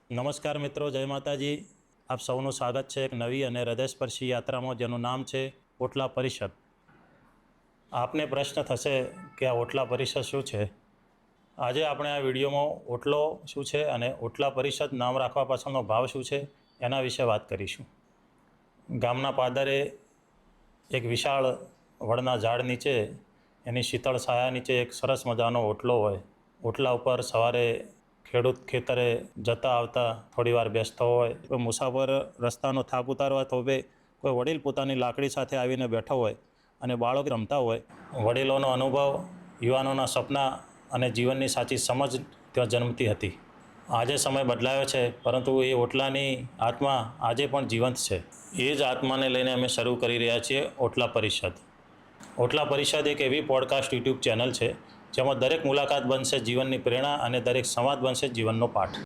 નમસ્કાર મિત્રો, જય માતાજી. આપ સૌનું સ્વાગત છે એક નવી અને હૃદયસ્પર્શી યાત્રામાં જેનું નામ છે ઓટલા પરિષદ. આપને પ્રશ્ન થશે કે આ ઓટલા પરિષદ શું છે. આજે આપણે આ વિડીયોમાં ઓટલો શું છે અને ઓટલા પરિષદ નામ રાખવા પાછળનો ભાવ શું છે એના વિશે વાત કરીશું. ગામના પાદરે એક વિશાળ વડના ઝાડ નીચે એની શીતળ છાયા નીચે એક સરસ મજાનો ઓટલો હોય. ઓટલા ઉપર સવારે ખેડૂત ખેતરે જતા આવતા થોડીવાર બેસતો હોય. કોઈ મુસાફર રસ્તાનો થાક ઉતારવા થોભે કોઈ વડીલ પોતાની લાકડી સાથે આવીને બેઠો હોય અને બાળકો રમતા હોય. વડીલોનો અનુભવ, યુવાનોના સપના અને જીવનની સાચી સમજ ત્યાં જન્મતી હતી. આજે સમય બદલાયો છે, પરંતુ એ ઓટલાની આત્મા આજે પણ જીવંત છે. એ જ આત્માને લઈને અમે શરૂ કરી રહ્યા છીએ ઓટલા પરિષદ. ઓટલા પરિષદ એક એવી પોડકાસ્ટ યુટ્યુબ ચેનલ છે જેમાં દરેક મુલાકાત બનશે જીવનની પ્રેરણા અને દરેક સંવાદ બનશે જીવનનો પાઠ.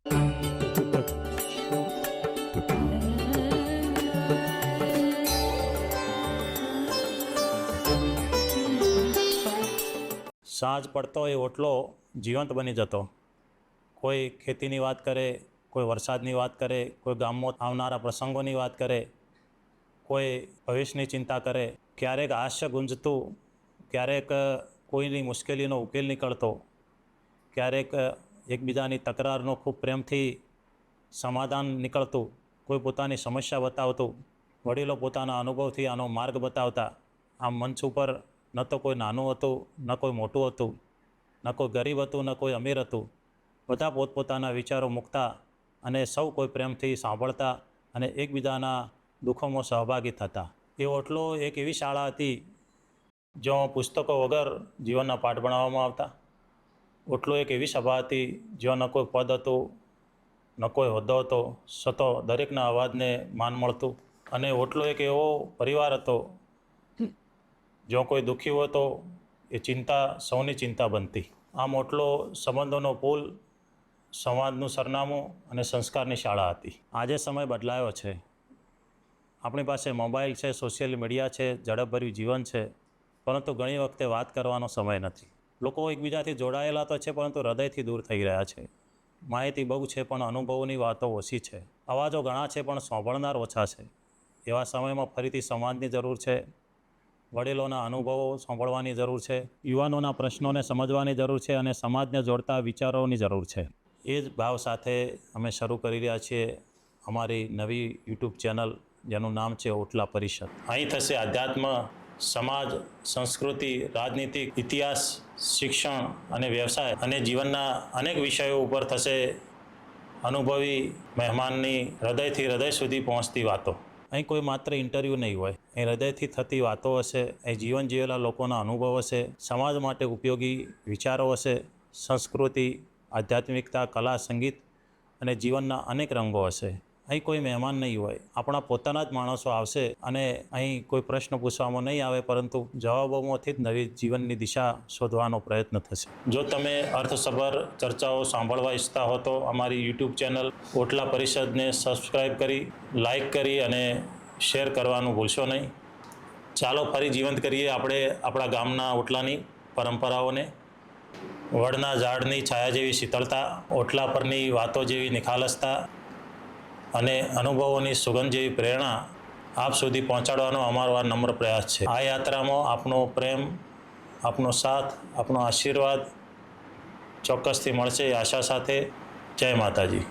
સાંજ પડતો એ ઓટલો જીવંત બની જતો. કોઈ ખેતીની વાત કરે, કોઈ વરસાદની વાત કરે, કોઈ ગામમાં આવનારા પ્રસંગોની વાત કરે, કોઈ ભવિષ્યની ચિંતા કરે. ક્યારેક હાસ્ય ગુંજતું, ક્યારેક કોઈની મુશ્કેલીનો ઉકેલ નીકળતો, ક્યારેક એકબીજાની તકરારનો ખૂબ પ્રેમથી સમાધાન નીકળતું. કોઈ પોતાની સમસ્યા બતાવતું, વડીલો પોતાના અનુભવથી આનો માર્ગ બતાવતા. આમ મંચ ઉપર ન તો કોઈ નાનું હતું, ન કોઈ મોટું હતું, ન કોઈ ગરીબ હતું, ન કોઈ અમીર હતું. બધા પોતપોતાના વિચારો મૂકતા અને સૌ કોઈ પ્રેમથી સાંભળતા અને એકબીજાના દુઃખોમાં સહભાગી થતા. એ ઓટલો એક એવી શાળા હતી જ્યાં પુસ્તકો વગર જીવનના પાઠ ભણાવવામાં આવતા. ઓટલો એક એવી સભા હતી જ્યાં ન કોઈ પદ હતું, ન કોઈ હોદ્દો હતો, છતાં દરેકના અવાજને માન મળતું. અને ઓટલો એક એવો પરિવાર હતો જો કોઈ દુઃખી હોય તો એ ચિંતા સૌની ચિંતા બનતી. આમ ઓટલો સંબંધોનો પુલ, સંવાદનું સરનામું અને સંસ્કારની શાળા હતી. આજે સમય બદલાયો છે. આપણી પાસે મોબાઈલ છે, સોશિયલ મીડિયા છે, ઝડપભર્યું જીવન છે, પરંતુ ઘણી વખતે વાત કરવાનો સમય નથી. લોકો એકબીજાથી જોડાયેલા તો છે, પરંતુ હૃદયથી દૂર થઈ રહ્યા છે. માહિતી બહુ છે, પણ અનુભવોની વાતો ઓછી છે. અવાજો ઘણા છે, પણ સાંભળનાર ઓછા છે. એવા સમયમાં ફરીથી સંવાદની જરૂર છે. વડીલોના અનુભવો સાંભળવાની જરૂર છે. યુવાનોના પ્રશ્નોને સમજવાની જરૂર છે અને સમાજને જોડતા વિચારોની જરૂર છે. એ જ ભાવ સાથે અમે શરૂ કરી રહ્યા છીએ અમારી નવી યુટ્યુબ ચેનલ જેનું નામ છે ઓટલા પરિષદ. અહીં થશે આધ્યાત્મ, સમાજ, સંસ્કૃતિ, રાજનીતિ, ઇતિહાસ, શિક્ષણ અને વ્યવસાય અને જીવનના અનેક વિષયો ઉપર થશે અનુભવી મહેમાનની હૃદયથી હૃદય સુધી પહોંચતી વાતો. અહીં કોઈ માત્ર ઇન્ટરવ્યૂ નહીં હોય. અહીં હૃદયથી થતી વાતો હશે. અહીં જીવન જીવેલા લોકોના અનુભવ હશે. સમાજ માટે ઉપયોગી વિચારો હશે. સંસ્કૃતિ, આધ્યાત્મિકતા, કલા, સંગીત અને જીવનના અનેક રંગો હશે. અહીં કોઈ મહેમાન નહીં હોય. આપણા પોતાના જ માણસો આવશે અને અહીં કોઈ પ્રશ્ન પૂછવામાં નહીં આવે, પરંતુ જવાબોમાંથી જ નવી જીવનની દિશા શોધવાનો પ્રયત્ન થશે. જો તમે અર્થસભર ચર્ચાઓ સાંભળવા ઈચ્છતા હો તો અમારી યુટ્યુબ ચેનલ ઓટલા પરિષદને સબસ્ક્રાઈબ કરી, લાઈક કરી અને શેર કરવાનું ભૂલશો નહીં. ચાલો ફરી જીવંત કરીએ આપણે આપણા ગામના ઓટલાની પરંપરાઓને. વડના ઝાડની છાયા જેવી શીતળતા, ઓટલા પરની વાતો જેવી નિખાલસતા અને અનુભવોની સુગંધ જેવી પ્રેરણા આપ સુધી પહોંચાડવાનો અમારો આ નમ્ર પ્રયાસ છે. આ યાત્રામાં આપનો પ્રેમ, આપનો સાથ, આપનો આશીર્વાદ ચોક્કસથી મળશે એ આશા સાથે. જય માતાજી.